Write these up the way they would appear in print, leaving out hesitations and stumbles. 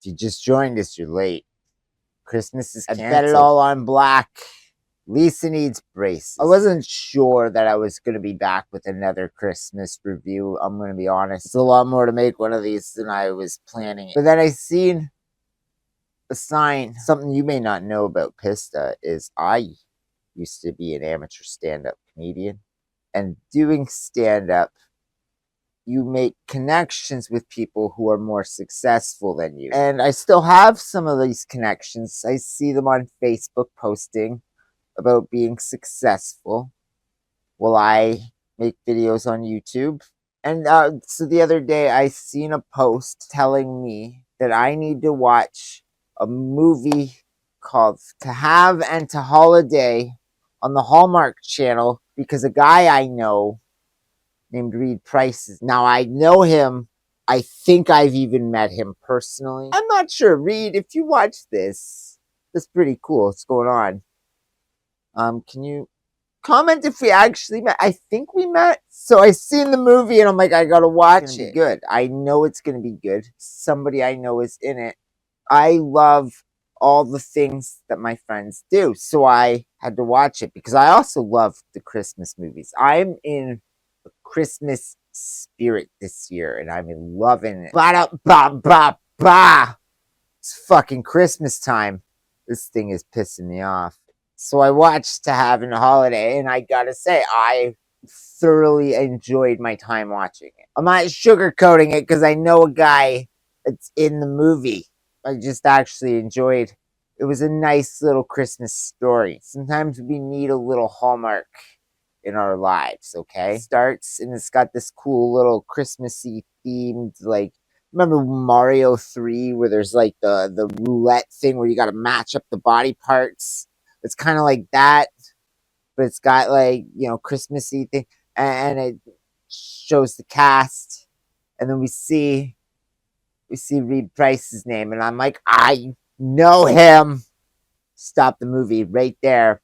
If you just joined us, you're late. Christmas is canceled. I bet it all on black. Lisa needs braces. I wasn't sure that I was going to be back with another Christmas review. I'm going to be honest. It's a lot more to make one of these than I was planning. But then I seen a sign. Something you may not know about Pista is I used to be an amateur stand-up comedian. And doing stand-up, you make connections with people who are more successful than you. And I still have some of these connections. I see them on Facebook posting about being successful while I make videos on YouTube. And so the other day I seen a post telling me that I need to watch a movie called To Have and to Holiday on the Hallmark Channel because a guy I know named Reed Price. Now, I know him. I think I've even met him personally. I'm not sure. Reed, if you watch this, that's pretty cool. What's going on? Can you comment if we actually met? I think we met. So I seen the movie and I'm like, I gotta watch it. Good. I know it's gonna be good. Somebody I know is in it. I love all the things that my friends do. So I had to watch it because I also love the Christmas movies. I'm in Christmas spirit this year, and I'm loving it. Ba-da-ba-ba-ba! It's fucking Christmas time. This thing is pissing me off. So I watched To Have and a Holiday, and I gotta say, I thoroughly enjoyed my time watching it. I'm not sugarcoating it because I know a guy that's in the movie. I just actually enjoyed. It was a nice little Christmas story. Sometimes we need a little Hallmark in our lives, okay? It starts and it's got this cool little Christmassy themed, like, remember Mario 3 where there's like the roulette thing where you gotta match up the body parts? It's kind of like that, but it's got like, you know, Christmassy thing, and it shows the cast, and then we see Reed Price's name, and I'm like, I know him. Stop the movie right there.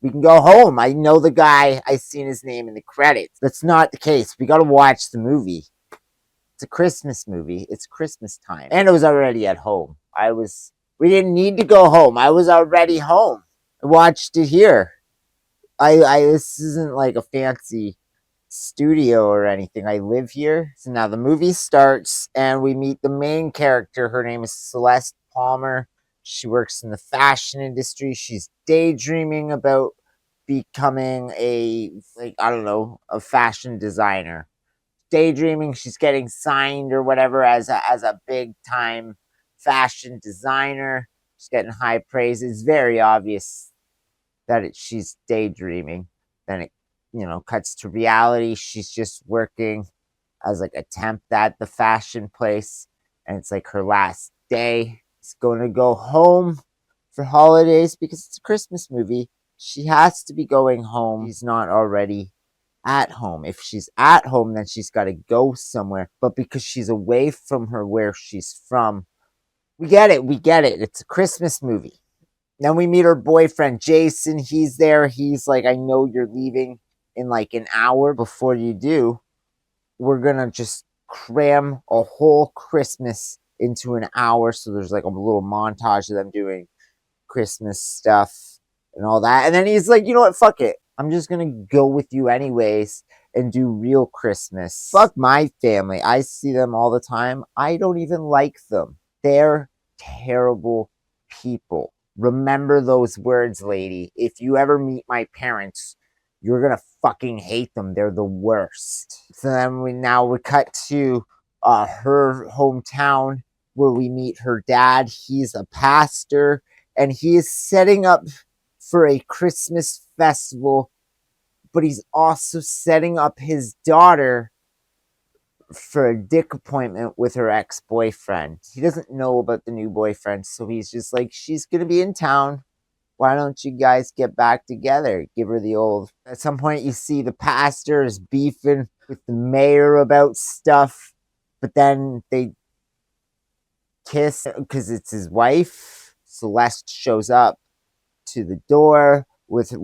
We can go home. I know the guy. I seen his name in the credits. That's not the case. We got to watch the movie. It's a Christmas movie. It's Christmas time. And I was already at home. We didn't need to go home. I was already home. I watched it here. This isn't like a fancy studio or anything. I live here. So now the movie starts and we meet the main character. Her name is Celeste Palmer. She works in the fashion industry. She's daydreaming about becoming a fashion designer. Daydreaming, she's getting signed or whatever as a big time fashion designer. She's getting high praise. It's very obvious that she's daydreaming. Then it, cuts to reality. She's just working as like a temp at the fashion place, and it's like her last day. She's going to go home for holidays because it's a Christmas movie. She has to be going home. She's not already at home. If she's at home, then she's got to go somewhere. But because she's away from where she's from, we get it. It's a Christmas movie. Then we meet her boyfriend, Jason. He's there. He's like, I know you're leaving in like an hour. Before you do, we're going to just cram a whole Christmas into an hour. So there's like a little montage of them doing Christmas stuff and all that. And then he's like, you know what? Fuck it. I'm just going to go with you anyways and do real Christmas. Fuck my family. I see them all the time. I don't even like them. They're terrible people. Remember those words, lady. If you ever meet my parents, you're going to fucking hate them. They're the worst. So then we cut to her hometown where we meet her dad. He's a pastor and he is setting up for a Christmas festival, but he's also setting up his daughter for a dick appointment with her ex-boyfriend. He doesn't know about the new boyfriend, so he's just like, she's gonna be in town. Why don't you guys get back together? Give her the old... At some point, you see the pastor is beefing with the mayor about stuff, but then they kiss because it's his wife. Celeste shows up to the door with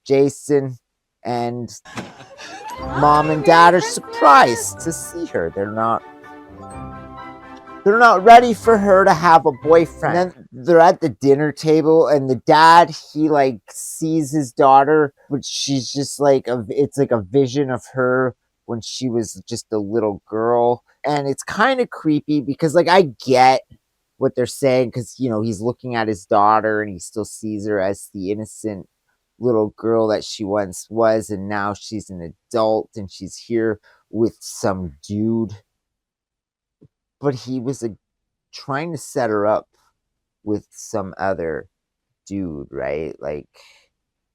Jason, and mom and dad are surprised to see her. They're not They're not ready for her to have a boyfriend. And then they're at the dinner table, and the dad, he like sees his daughter, but she's just like it's like a vision of her when she was just a little girl. And it's kind of creepy because like I get what they're saying, because you know he's looking at his daughter and he still sees her as the innocent little girl that she once was, and now she's an adult and she's here with some dude. But he was trying to set her up with some other dude, right? Like,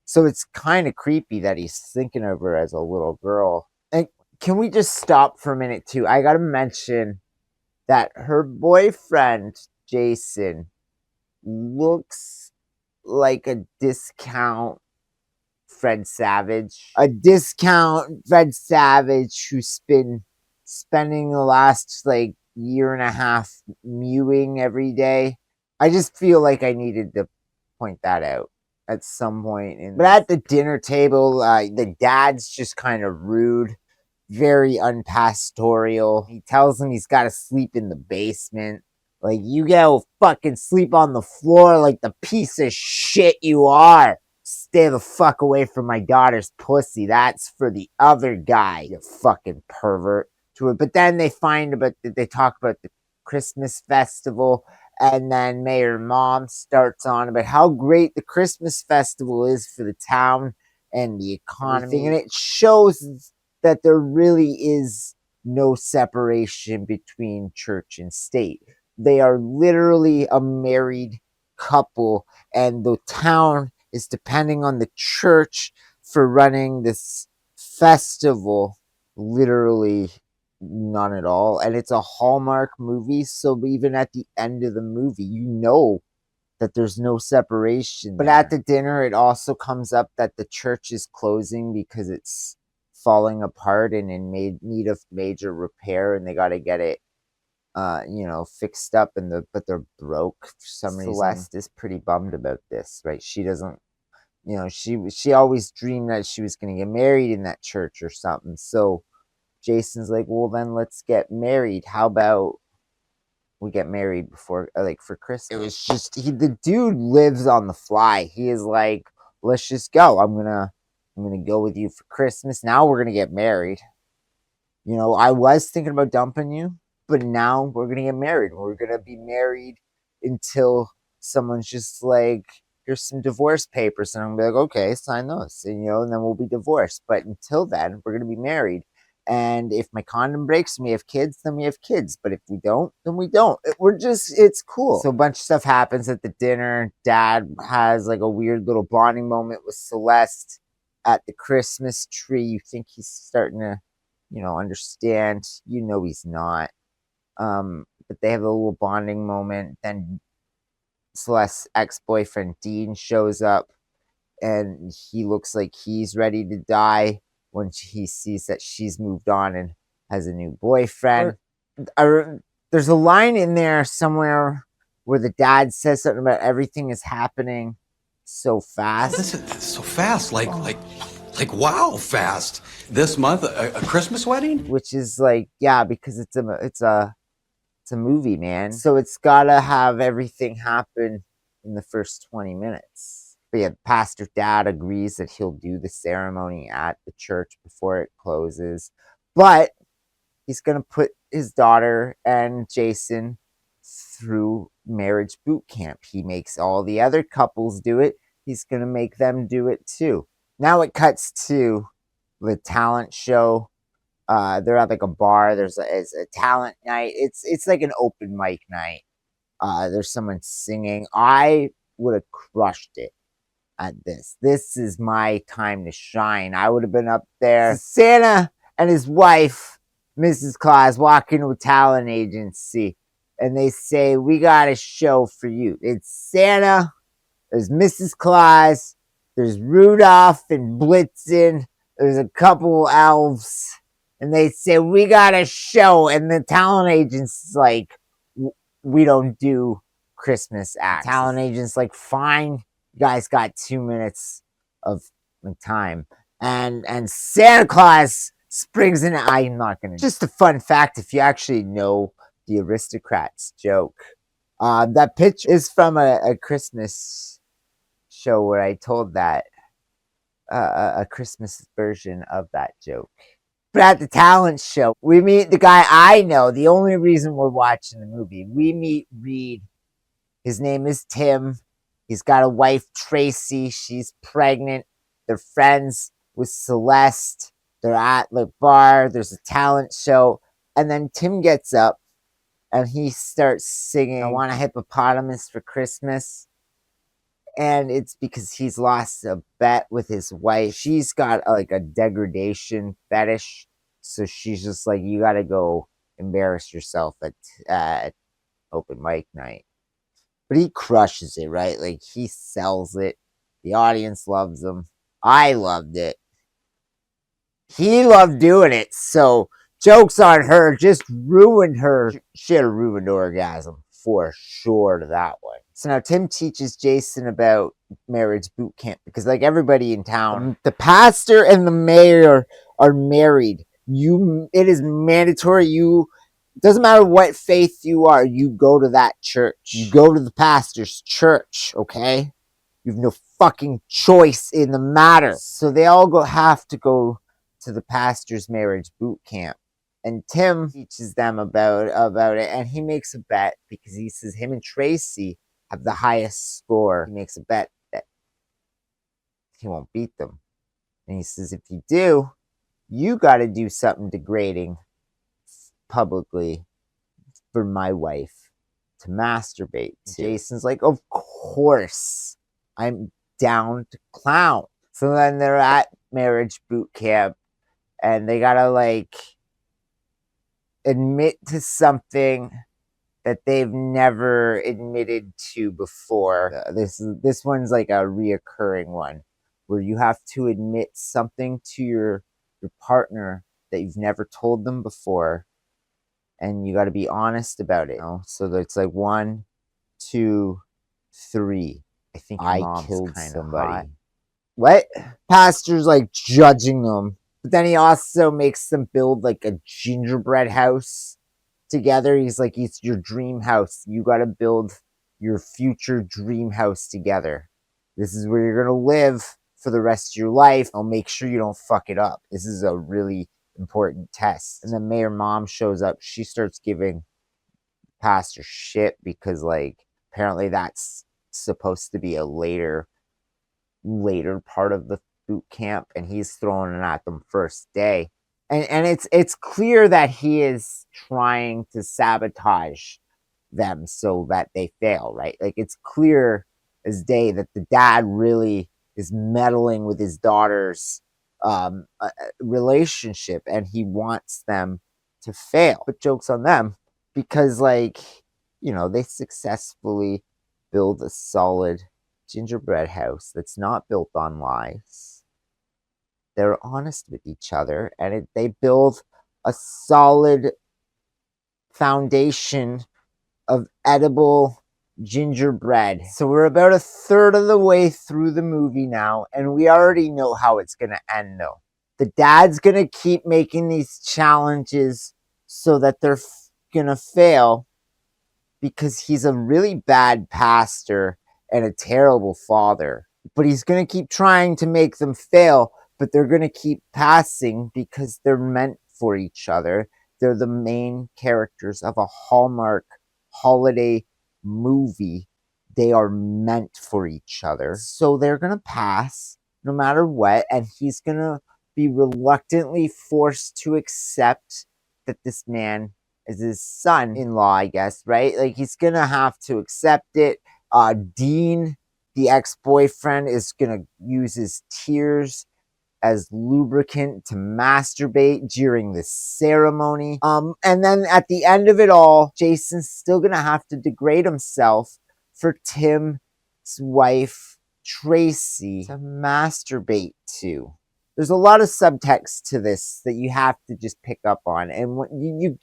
so it's kind of creepy that he's thinking of her as a little girl. And can we just stop for a minute too? I gotta mention that her boyfriend, Jason, looks like a discount Fred Savage. A discount Fred Savage who's been spending the last like year and a half mewing every day. I just feel like I needed to point that out at some point. But at the dinner table, the dad's just kind of rude, very unpastoral. He tells him he's got to sleep in the basement. Like, you gotta fucking sleep on the floor like the piece of shit you are. Stay the fuck away from my daughter's pussy. That's for the other guy, you fucking pervert. But then they talk about the Christmas festival, and then Mayor Mom starts on about how great the Christmas festival is for the town and the economy. And it shows that there really is no separation between church and state. They are literally a married couple, and the town is depending on the church for running this festival. Literally none at all. And it's a Hallmark movie, so even at the end of the movie, you know that there's no separation. But at the dinner, it also comes up that the church is closing because it's falling apart and in need of major repair, and they got to get it fixed up, but they're broke for some reason. Celeste is pretty bummed about this, right? She doesn't, she always dreamed that she was going to get married in that church or something. So Jason's like, well, then let's get married. How about we get married before, like, for Christmas? It was just, the dude lives on the fly. He is like, let's just go. I'm gonna go with you for Christmas. Now we're gonna get married. I was thinking about dumping you, but now we're gonna get married. We're gonna be married until someone's just like, here's some divorce papers, and I'm gonna be like, okay, sign those, and then we'll be divorced. But until then, we're gonna be married. And if my condom breaks and we have kids, then we have kids. But if we don't, then we don't. It's cool. So a bunch of stuff happens at the dinner. Dad has like a weird little bonding moment with Celeste at the Christmas tree. You think he's starting to, understand. He's not. But they have a little bonding moment. Then Celeste's ex-boyfriend Dean shows up, and he looks like he's ready to die when he sees that she's moved on and has a new boyfriend. There's a line in there somewhere where the dad says something about everything is happening so fast. This is so fast, like wow, fast. This month, a Christmas wedding? Which is like, yeah, because it's a movie, man. So it's gotta have everything happen in the first 20 minutes. But yeah, Pastor Dad agrees that he'll do the ceremony at the church before it closes. But he's going to put his daughter and Jason through marriage boot camp. He makes all the other couples do it. He's going to make them do it too. Now it cuts to the talent show. They're at like a bar. There's a talent night. It's like an open mic night. There's someone singing. I would have crushed it at this. This is my time to shine. I would have been up there. Santa and his wife, Mrs. Claus, walk into a talent agency, and they say, we got a show for you. It's Santa, there's Mrs. Claus, there's Rudolph and Blitzen, there's a couple elves, and they say, we got a show. And the talent agent's like, we don't do Christmas acts. The talent agent's like, fine, you guys got 2 minutes of time. And Santa Claus springs in. I'm not going to. Just a fun fact, if you actually know the aristocrats joke. That pitch is from a Christmas show where I told that a Christmas version of that joke. But at the talent show, we meet the guy I know. The only reason we're watching the movie, we meet Reed. His name is Tim. He's got a wife, Tracy. She's pregnant. They're friends with Celeste. They're at the bar. There's a talent show. And then Tim gets up and he starts singing, I Want a Hippopotamus for Christmas. And it's because he's lost a bet with his wife. She's got like a degradation fetish. So she's just like, you got to go embarrass yourself at open mic night. But he crushes it, right? Like, he sells it. The audience loves him. I loved it. He loved doing it. So jokes on her just ruined her. She had a ruined orgasm for sure to that one. So now Tim teaches Jason about marriage boot camp because, like everybody in town, the pastor and the mayor are married. It is mandatory. Doesn't matter what faith you are, you go to that church. You go to the pastor's church, okay? You have no fucking choice in the matter. So they all have to go to the pastor's marriage boot camp. And Tim teaches them about it, and he makes a bet because he says him and Tracy have the highest score. He makes a bet that he won't beat them. And he says, if you do, you got to do something degrading publicly for my wife to masturbate to. Jason's like, of course, I'm down to clown. So then they're at marriage boot camp, and they got to like admit to something that they've never admitted to before. This one's like a reoccurring one where you have to admit something to your partner that you've never told them before, and you got to be honest about it. You know? So it's like 1, 2, 3. I think I killed somebody. Hot. What? Pastor's like judging them, but then he also makes them build like a gingerbread house together. He's like, it's your dream house. You got to build your future dream house together. This is where you're going to live for the rest of your life. I'll make sure you don't fuck it up. This is a really important test. And then Mayor Mom shows up. She starts giving Pastor shit because like apparently that's supposed to be a later part of the boot camp, and he's throwing it at them first day. And it's clear that he is trying to sabotage them so that they fail, right? Like, it's clear as day that the dad really is meddling with his daughter's relationship, and he wants them to fail. But joke's on them because, like, you know, they successfully build a solid gingerbread house that's not built on lies. They're honest with each other, and they build a solid foundation of edible gingerbread. So we're about 1/3 of the way through the movie now, and we already know how it's going to end, though. The dad's going to keep making these challenges so that they're going to fail because he's a really bad pastor and a terrible father. But he's going to keep trying to make them fail, but they're going to keep passing because they're meant for each other. They're the main characters of a Hallmark holiday movie. They are meant for each other. So they're going to pass no matter what, and he's going to be reluctantly forced to accept that this man is his son-in-law, I guess, right? Like, he's going to have to accept it. Dean, the ex-boyfriend, is going to use his tears as lubricant to masturbate during the ceremony. And then at the end of it all, Jason's still gonna have to degrade himself for Tim's wife, Tracy, to masturbate to. There's a lot of subtext to this that you have to just pick up on, and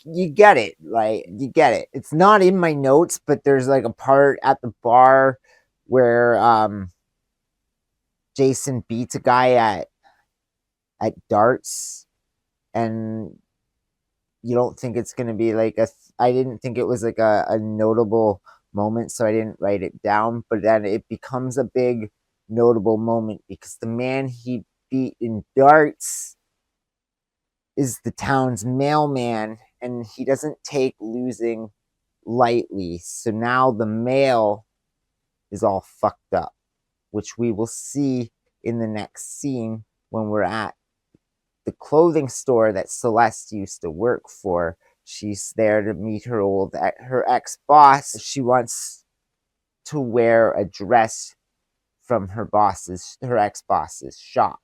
you get it, like, you get it. It's not in my notes, but there's like a part at the bar where Jason beats a guy at darts, and you don't think it's going to be like I didn't think it was like a notable moment, so I didn't write it down. But then it becomes a big notable moment because the man he beat in darts is the town's mailman, and he doesn't take losing lightly. So now the mail is all fucked up, which we will see in the next scene when we're at the clothing store that Celeste used to work for. She's there to meet her ex-boss. She wants to wear a dress from her ex-boss's shop.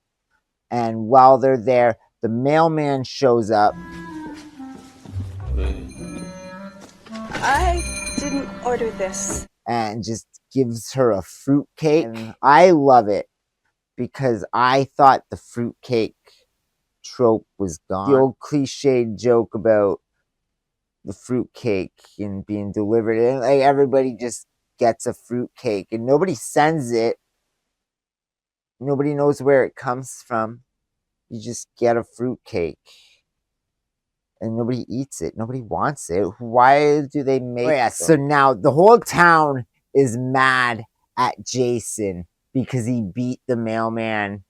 And while they're there, the mailman shows up. I didn't order this. And just gives her a fruitcake. And I love it because I thought the fruitcake trope was gone. The old cliched joke about the fruitcake and being delivered, and like everybody just gets a fruitcake and nobody sends it. Nobody knows where it comes from. You just get a fruitcake. And nobody eats it. Nobody wants it. Why do they make it? So now the whole town is mad at Jason because he beat the mailman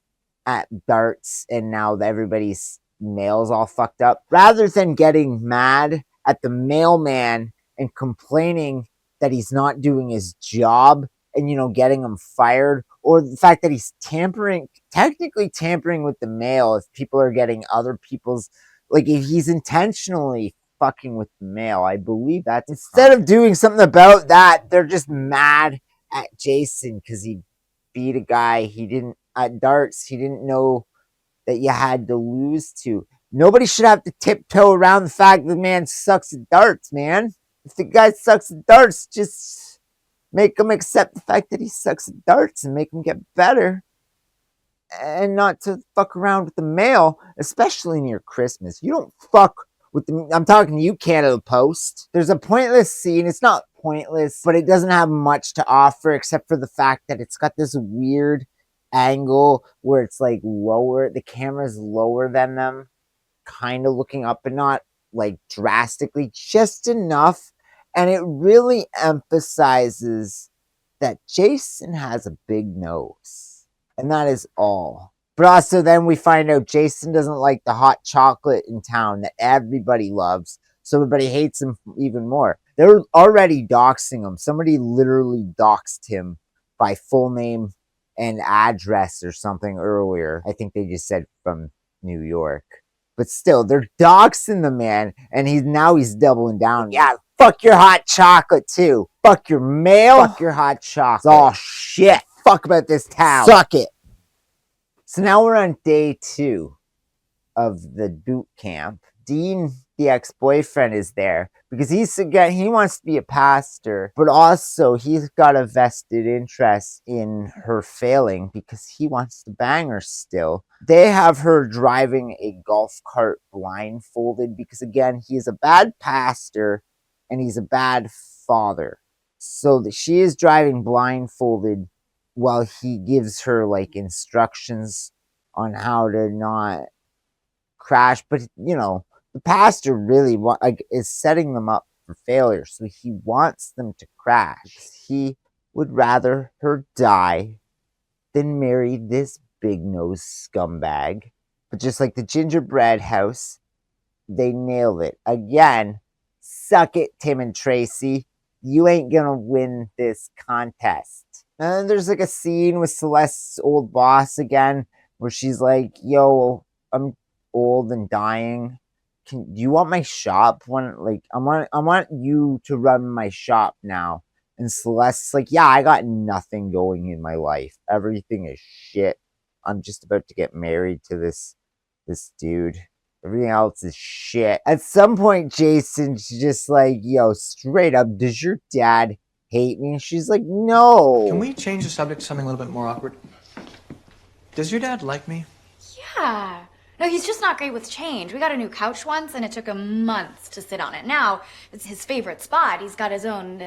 at darts and now everybody's mail's all fucked up. Rather than getting mad at the mailman and complaining that he's not doing his job and, you know, getting him fired, or the fact that he's technically tampering with the mail if people are getting other people's, like if he's intentionally fucking with the mail, I believe that. Instead of doing something about that, they're just mad at Jason because he beat a guy he didn't at darts. He didn't know that you had to lose to. Nobody should have to tiptoe around the fact the man sucks at darts, man. If the guy sucks at darts, just make him accept the fact that he sucks at darts and make him get better. And not to fuck around with the mail, especially near Christmas. You don't fuck with the... I'm talking to you, Canada Post. There's a pointless scene. It's not pointless, but it doesn't have much to offer except for the fact that it's got this weird angle where it's like lower. The camera's lower than them, kind of looking up, but not like drastically, just enough. And it really emphasizes that Jason has a big nose. And that is all. But also then we find out Jason doesn't like the hot chocolate in town that everybody loves. So everybody hates him even more. They're already doxing him. Somebody literally doxed him by full name and address or something earlier. I think they just said from New York. But still, they're doxing the man, and he's doubling down. Yeah, fuck your hot chocolate too. Fuck your mail. Fuck your hot chocolate. Oh shit. Fuck about this town. Suck it. So now we're on day 2 of the boot camp. Dean, the ex-boyfriend, is there because he wants to be a pastor, but also he's got a vested interest in her failing because he wants to bang her still. They have her driving a golf cart blindfolded because, again, he's a bad pastor and he's a bad father. So she is driving blindfolded while he gives her like instructions on how to not crash. But, you know, the pastor really is setting them up for failure. So he wants them to crash. He would rather her die than marry this big-nosed scumbag. But just like the gingerbread house, they nailed it. Again, suck it, Tim and Tracy. You ain't gonna win this contest. And then there's like a scene with Celeste's old boss again, where she's like, yo, I'm old and dying. Do you want my shop? I want you to run my shop now. And Celeste's like, yeah, I got nothing going in my life. Everything is shit. I'm just about to get married to this dude. Everything else is shit. At some point, Jason's just like, yo, straight up, does your dad hate me? And she's like, no. Can we change the subject to something a little bit more awkward? Does your dad like me? Yeah. No, he's just not great with change. We got a new couch once, and it took him months to sit on it. Now, it's his favorite spot. He's got his own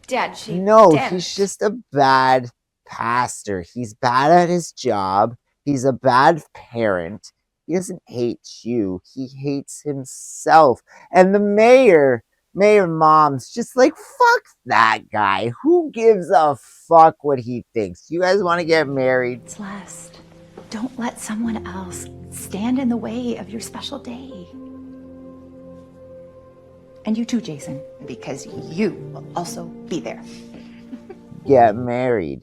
dad-shaped dent. He's just a bad pastor. He's bad at his job. He's a bad parent. He doesn't hate you. He hates himself. And the Mayor Mom's just like, fuck that guy. Who gives a fuck what he thinks? You guys want to get married? Celeste, don't let someone else stand in the way of your special day. And you too, Jason, because you will also be there. Get married.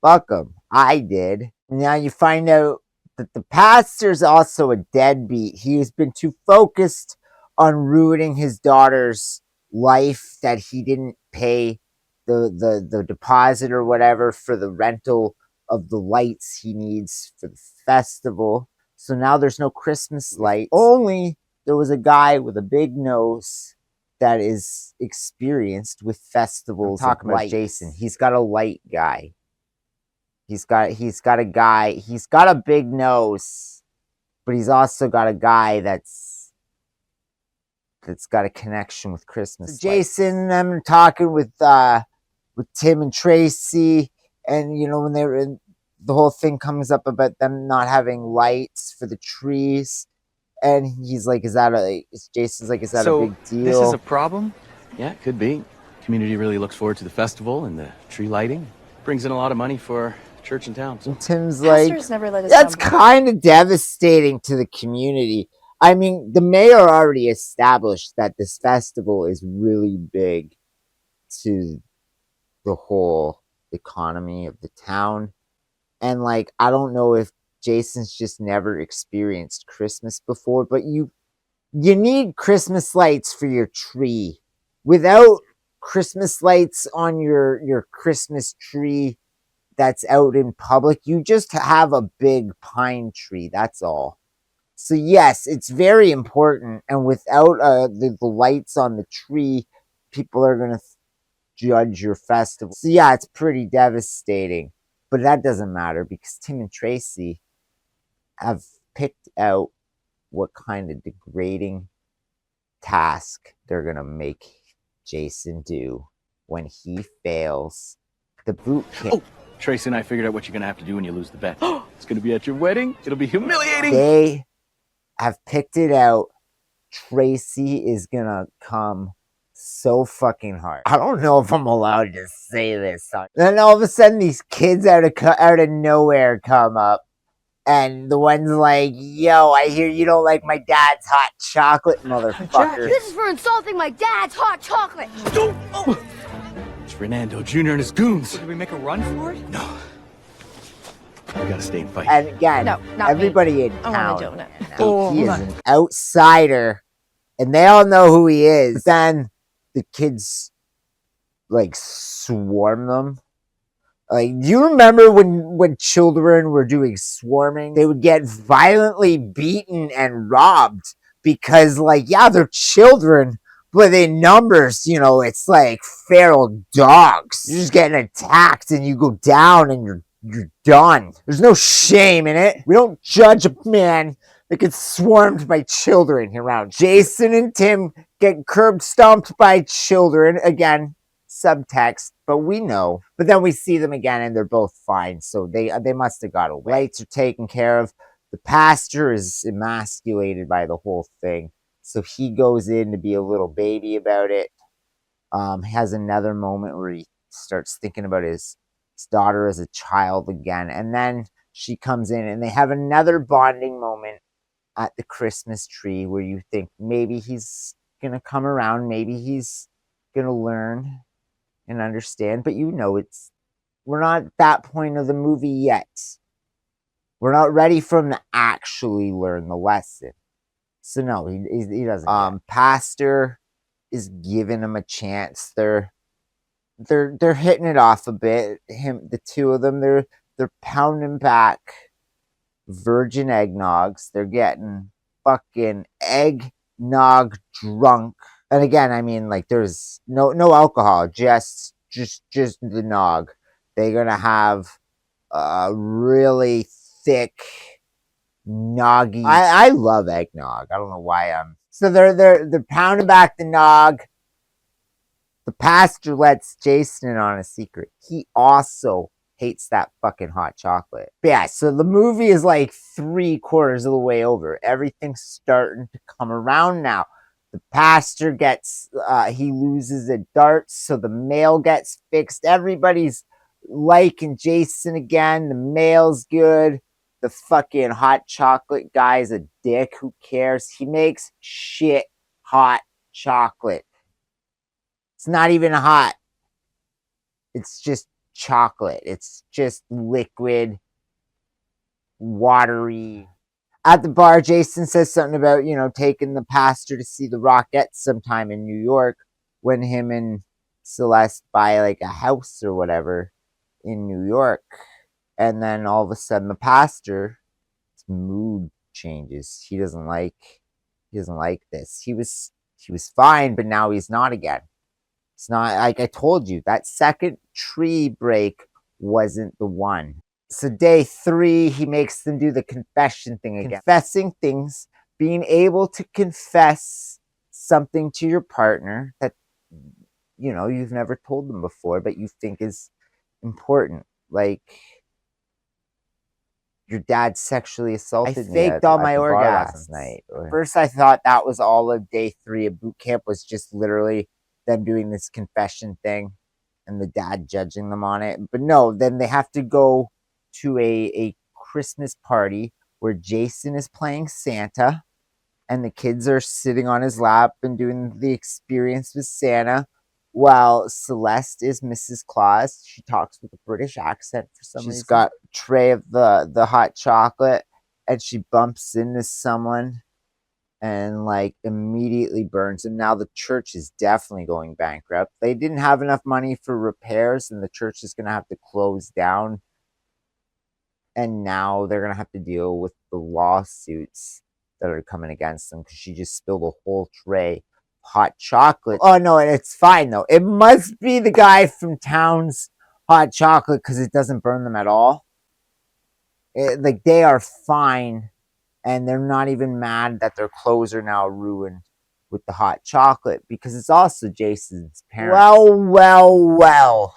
Fuck him. I did. Now you find out that the pastor's also a deadbeat. He has been too focused on ruining his daughter's life that he didn't pay the deposit or whatever for the rental of the lights he needs for the festival. So now there's no Christmas lights. Only there was a guy with a big nose that is experienced with festivals. I'm talking about Jason. He's got a light guy. He's got a guy. He's got a big nose, but he's also got a guy that's got a connection with Christmas. So Jason, I'm talking with Tim and Tracy, and you know when they were in, the whole thing comes up about them not having lights for the trees. And he's like, Jason's like, is that a big deal? This is a problem? Yeah, it could be. Community really looks forward to the festival and the tree lighting. Brings in a lot of money for church in town. And Tim's like, never let us that's kind of devastating to the community. I mean, the mayor already established that this festival is really big to the whole economy of the town. And like, I don't know if Jason's just never experienced Christmas before, but you need Christmas lights for your tree. Without Christmas lights on your Christmas tree that's out in public, you just have a big pine tree, that's all. So yes, it's very important, and without the lights on the tree, people are going to judge your festival. So yeah, it's pretty devastating, but that doesn't matter because Tim and Tracy have picked out what kind of degrading task they're going to make Jason do when he fails the boot camp. Oh, Tracy and I figured out what you're going to have to do when you lose the bet. It's going to be at your wedding. It'll be humiliating. They have picked it out. Tracy is going to come so fucking hard. I don't know if I'm allowed to say this. Then all of a sudden, these kids out of nowhere come up. And the one's like, yo, I hear you don't like my dad's hot chocolate, motherfucker. This is for insulting my dad's hot chocolate. Oh. It's Renando Jr. and his goons. Did we make a run for it? No. We gotta stay and fight. And again, No, not everybody me. in I town, want a donut. he is an outsider, and they all know who he is. But then the kids, like, swarm them. Like, do you remember when children were doing swarming? They would get violently beaten and robbed because, like, yeah, they're children, but in numbers, you know, it's like feral dogs. You're just getting attacked and you go down and you're done. There's no shame in it. We don't judge a man that gets swarmed by children around. Jason and Tim get curb stomped by children. Again, subtext, but we know. But then we see them again and they're both fine. So they must have got away. Lights are taken care of. The pastor is emasculated by the whole thing. So he goes in to be a little baby about it. He has another moment where he starts thinking about his daughter as a child again. And then she comes in and they have another bonding moment at the Christmas tree where you think maybe he's going to come around. Maybe he's going to learn and understand. But you know, we're not at that point of the movie yet. We're not ready for him to actually learn the lesson. So no, he doesn't. Pastor is giving him a chance. They're hitting it off a bit. The two of them, they're pounding back virgin eggnogs. They're getting fucking eggnog drunk. And again, I mean, like, there's no alcohol, just the nog. They're gonna have a really thick noggy. I love eggnog. I don't know why I'm. So they're pounding back the nog. The pastor lets Jason in on a secret. He also hates that fucking hot chocolate. But yeah, so the movie is like 3/4 of the way over. Everything's starting to come around now. The pastor gets, he loses at darts, so the mail gets fixed. Everybody's liking Jason again. The mail's good. The fucking hot chocolate guy's a dick. Who cares? He makes shit hot chocolate. It's not even hot. It's just chocolate. It's just liquid, watery. At the bar, Jason says something about, taking the pastor to see the Rockettes sometime in New York when him and Celeste buy like a house or whatever in New York. And then all of a sudden the pastor's mood changes. He doesn't like this. He was fine, but now he's not again. It's not like I told you, that second tree break wasn't the one. So day 3, he makes them do the confession thing again. Confessing things, being able to confess something to your partner that, you've never told them before, but you think is important. Like, your dad sexually assaulted me. I faked all my orgasms last night. First, I thought that was all of day 3 of boot camp, was just literally them doing this confession thing and the dad judging them on it. But no, then they have to go to a Christmas party where Jason is playing Santa and the kids are sitting on his lap and doing the experience with Santa, while Celeste is Mrs. Claus. She talks with a British accent for some reason. She's got a tray of the hot chocolate and she bumps into someone and like immediately burns him. Now the church is definitely going bankrupt. They didn't have enough money for repairs and the church is going to have to close down. And now they're going to have to deal with the lawsuits that are coming against them because she just spilled a whole tray of hot chocolate. Oh no, it's fine though. It must be the guy from town's hot chocolate because it doesn't burn them at all. Like they are fine. And they're not even mad that their clothes are now ruined with the hot chocolate because it's also Jason's parents. Well.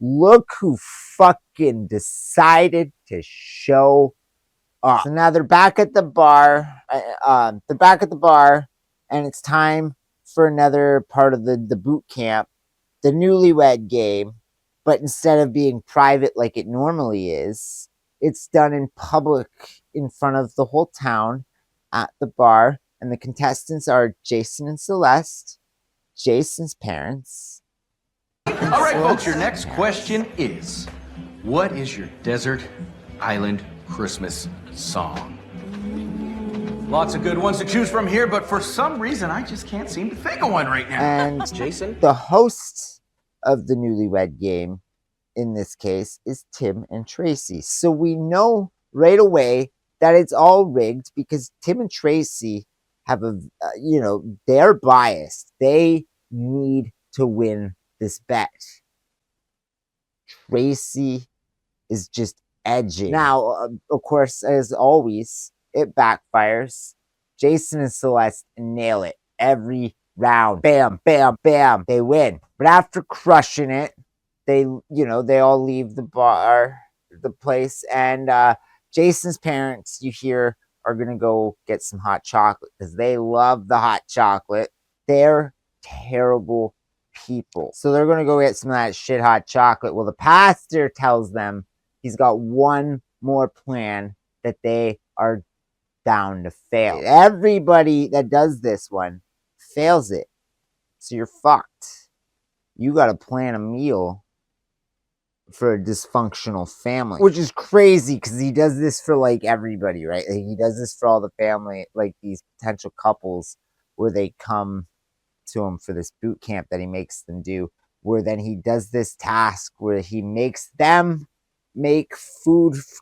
Look who fucking decided to show up. So now they're back at the bar. And it's time for another part of the boot camp, the newlywed game. But instead of being private like it normally is, it's done in public in front of the whole town at the bar. And the contestants are Jason and Celeste, Jason's parents. All right, folks, your next question is, what is your desert island Christmas song? Lots of good ones to choose from here, but for some reason, I just can't seem to think of one right now. And Jason? The hosts of the newlywed game in this case is Tim and Tracy. So we know right away that it's all rigged because Tim and Tracy have they're biased. They need to win this bet. Tracy is just edging. Now, of course, as always, it backfires. Jason and Celeste nail it every round. Bam, bam, bam. They win. But after crushing it, they all leave the place, and Jason's parents, you hear, are gonna go get some hot chocolate because they love the hot chocolate. They're terrible people, so they're gonna go get some of that shit hot chocolate. Well, the pastor tells them he's got one more plan that they are down to fail. Everybody that does this one fails it, so you're fucked. You gotta plan a meal for a dysfunctional family, which is crazy because he does this for like everybody, right? Like, he does this for all the family, like these potential couples where they come to him for this boot camp that he makes them do, where then he does this task where he makes them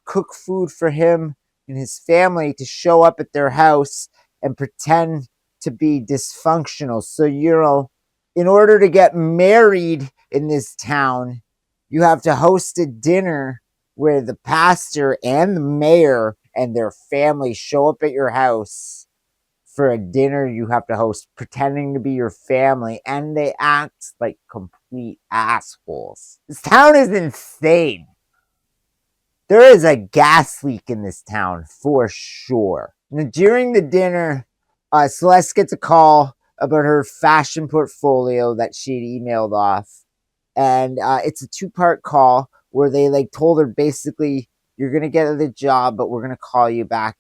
cook food for him and his family to show up at their house and pretend to be dysfunctional. So, in order to get married in this town, you have to host a dinner where the pastor and the mayor and their family show up at your house for a dinner you have to host, pretending to be your family, and they act like complete assholes. This town is insane. There is a gas leak in this town for sure. Now, during the dinner, Celeste gets a call about her fashion portfolio that she had emailed off. And it's a 2-part call where they like told her basically, you're going to get the job, but we're going to call you back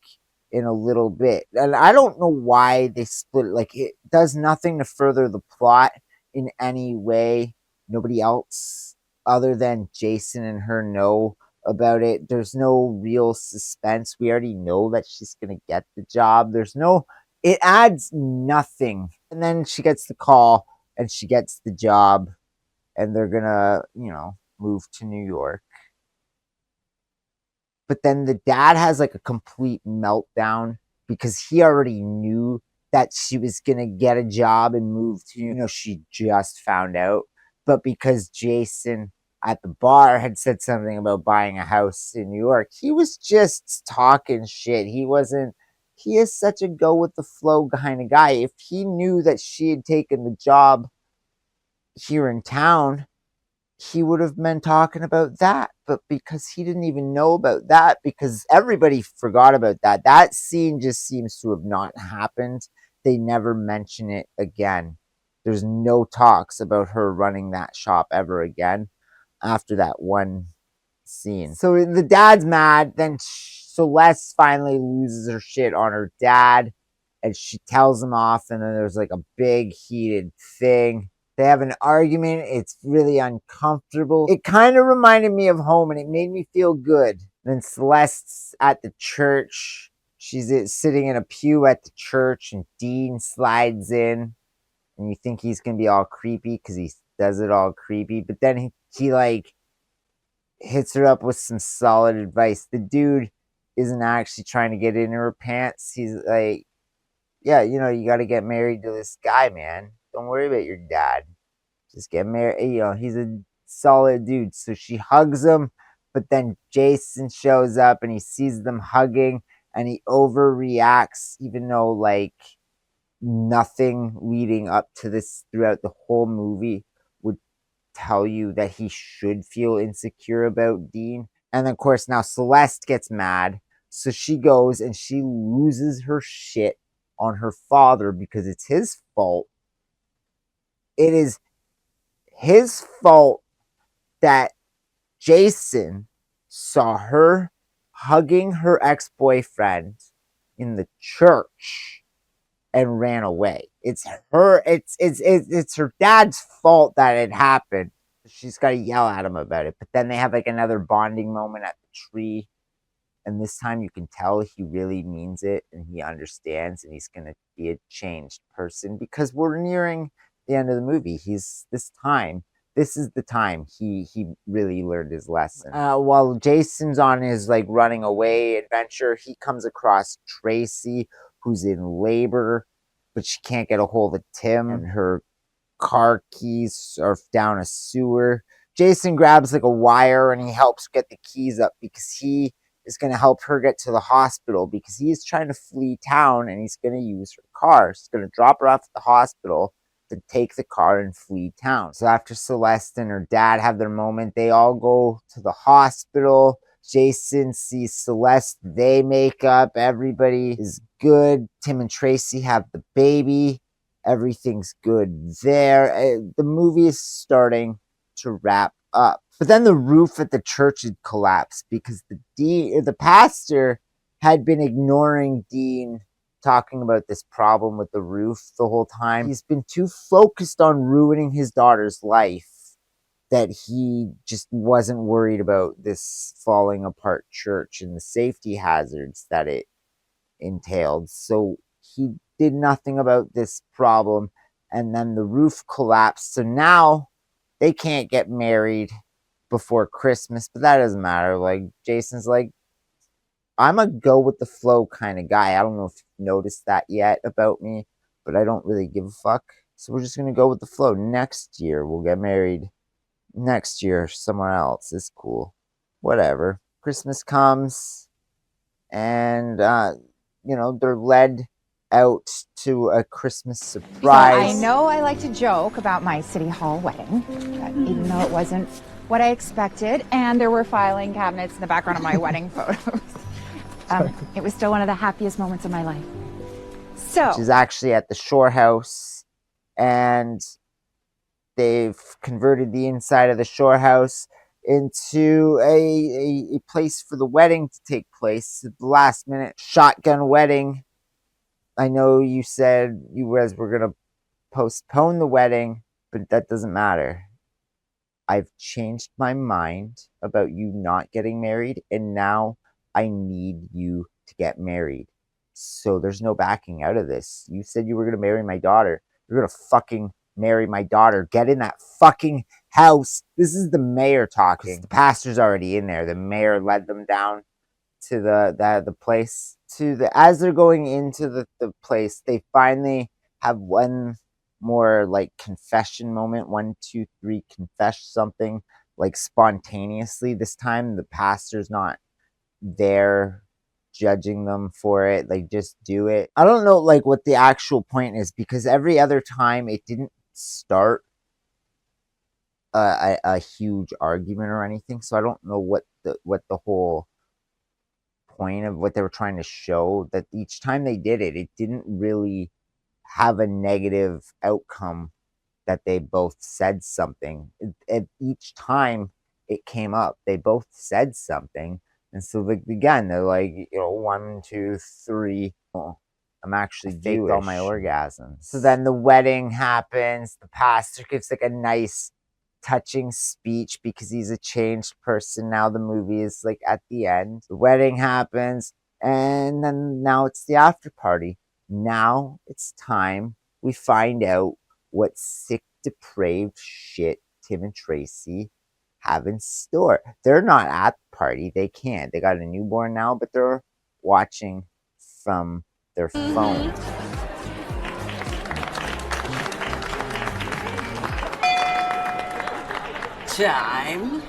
in a little bit. And I don't know why they split it. Like, it does nothing to further the plot in any way. Nobody else other than Jason and her know about it. There's no real suspense. We already know that she's going to get the job. It adds nothing. And then she gets the call and she gets the job and they're going to, move to New York. But then the dad has like a complete meltdown because he already knew that she was going to get a job and move to, she just found out. But because Jason at the bar had said something about buying a house in New York, he was just talking shit. He is such a go with the flow kind of guy. If he knew that she had taken the job here in town, he would have been talking about that. But because he didn't even know about that, because everybody forgot about that, that scene just seems to have not happened. They never mention it again. There's no talks about her running that shop ever again after that one scene. So the dad's mad. Then Celeste finally loses her shit on her dad and she tells him off. And then there's like a big heated thing. They have an argument. It's really uncomfortable. It kind of reminded me of home and it made me feel good. Then Celeste's at the church. She's sitting in a pew at the church and Dean slides in. And you think he's going to be all creepy because he does it all creepy. But then he like hits her up with some solid advice. The dude isn't actually trying to get into her pants. He's like, yeah, you got to get married to this guy, man. Don't worry about your dad. Just get married. He's a solid dude. So she hugs him. But then Jason shows up and he sees them hugging. And he overreacts even though like nothing leading up to this throughout the whole movie would tell you that he should feel insecure about Dean. And of course now Celeste gets mad. So she goes and she loses her shit on her father because it's his fault. It is his fault that Jason saw her hugging her ex-boyfriend in the church and ran away. It's her dad's fault that it happened. She's got to yell at him about it. But then they have like another bonding moment at the tree. And this time you can tell he really means it and he understands and he's going to be a changed person because we're nearing the end of the movie. This is the time he really learned his lesson. While Jason's on his like running away adventure, he comes across Tracy, who's in labor, but she can't get a hold of Tim, and her car keys are down a sewer. Jason grabs like a wire and he helps get the keys up because he is going to help her get to the hospital because he's trying to flee town and he's going to use her car. He's going to drop her off at the hospital to take the car and flee town. So after Celeste and her dad have their moment, they all go to the hospital. Jason sees Celeste. They make up. Everybody is good. Tim and Tracy have the baby. Everything's good there. The movie is starting to wrap up. But then the roof at the church had collapsed because the pastor had been ignoring Dean talking about this problem with the roof the whole time. He's been too focused on ruining his daughter's life that he just wasn't worried about this falling apart church and the safety hazards that it entailed. So he did nothing about this problem. And then the roof collapsed. So now they can't get married before Christmas, but that doesn't matter. Like Jason's like, I'm a go with the flow kind of guy. I don't know if you've noticed that yet about me, but I don't really give a fuck. So we're just going to go with the flow. Next year, we'll get married. Next year, somewhere else. It's cool. Whatever. Christmas comes and, they're led out to a Christmas surprise. So I know I like to joke about my City Hall wedding, but even though it wasn't what I expected, and there were filing cabinets in the background of my wedding photos. It was still one of the happiest moments of my life. So She's actually at the shore house, and they've converted the inside of the shore house into a place for the wedding to take place. The last minute shotgun wedding. I know you said you guys were going to postpone the wedding, but that doesn't matter. I've changed my mind about you not getting married, and now I need you to get married. So there's no backing out of this. You said you were going to marry my daughter. You're going to fucking marry my daughter. Get in that fucking house. This is the mayor talking. The pastor's already in there. The mayor led them down to the place. As they're going into the place, they finally have one more like confession moment. 1, 2, 3, confess something like spontaneously. This time the pastor's not there judging them for it. Like, just do it. I don't know like what the actual point is, because every other time it didn't start a huge argument or anything. So I don't know what the whole point of what they were trying to show. That each time they did it, it didn't really have a negative outcome, that they both said something. Each time it came up, they both said something. And so like again, they're like, 1, 2, 3. Oh, I'm actually faked all my orgasms. So then the wedding happens. The pastor gives like a nice touching speech because he's a changed person now. The movie is like at the end. The wedding happens, and then now it's the after party. Now it's time we find out what sick, depraved shit Tim and Tracy have in store. They're not at the party. They can't. They got a newborn now, but they're watching from their phone. Time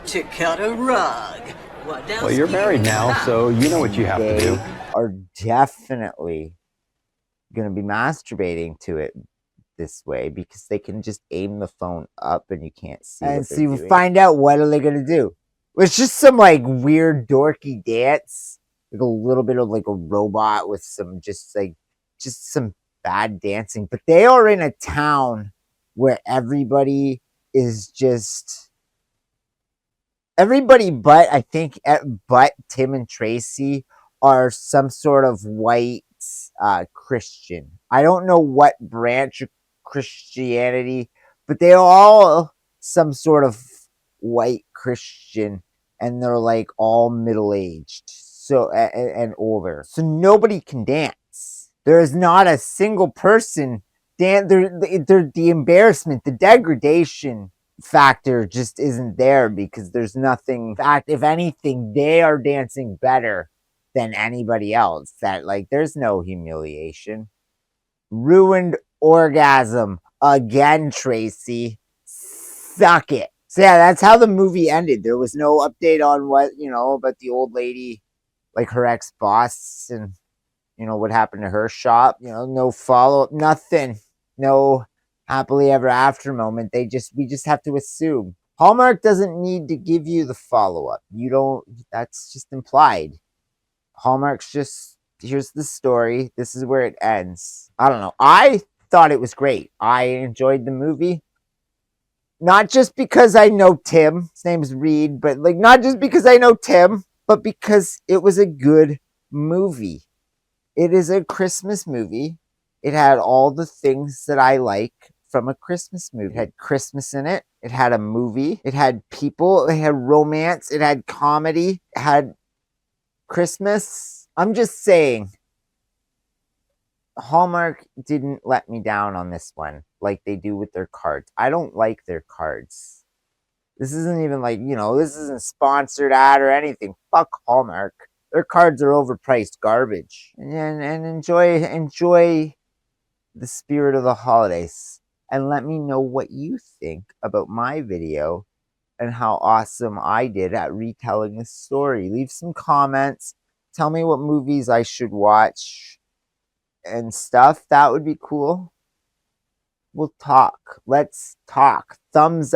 to cut a rug. What else? Well, you're married now, so you know what you have to do. They are definitely going to be masturbating to it this way, because they can just aim the phone up and you can't see what they're doing. And so you find out what are they going to do. It's just some like weird dorky dance, like a little bit of like a robot with some just some bad dancing. But they are in a town where everybody is just everybody but I think but Tim and Tracy are some sort of white Christian. I don't know what branch of Christianity, but they are all some sort of white Christian, and they're like all middle-aged, so and older. So nobody can dance. There is not a single person the embarrassment, the degradation factor just isn't there, because there's nothing. In fact, if anything, they are dancing better than anybody else. That like there's no humiliation. Ruined orgasm again, Tracy. Suck it. So yeah, that's how the movie ended. There was no update on what, about the old lady, like her ex-boss, and what happened to her shop. No follow-up, nothing. No happily ever after moment. We just have to assume. Hallmark doesn't need to give you the follow-up. That's just implied. Hallmark's just, here's the story. This is where it ends. I don't know. I thought it was great. I enjoyed the movie. Not just because I know Tim. His name's Reed. But like, not just because I know Tim, but because it was a good movie. It is a Christmas movie. It had all the things that I like from a Christmas movie. It had Christmas in it. It had a movie. It had people. It had romance. It had comedy. It had Christmas. I'm just saying, Hallmark didn't let me down on this one like they do with their cards. I don't like their cards. This isn't even like, this isn't sponsored ad or anything. Fuck Hallmark. Their cards are overpriced garbage. And enjoy the spirit of the holidays. And let me know what you think about my video and how awesome I did at retelling the story. Leave some comments. Tell me what movies I should watch and stuff. That would be cool. We'll talk. Let's talk. Thumbs up.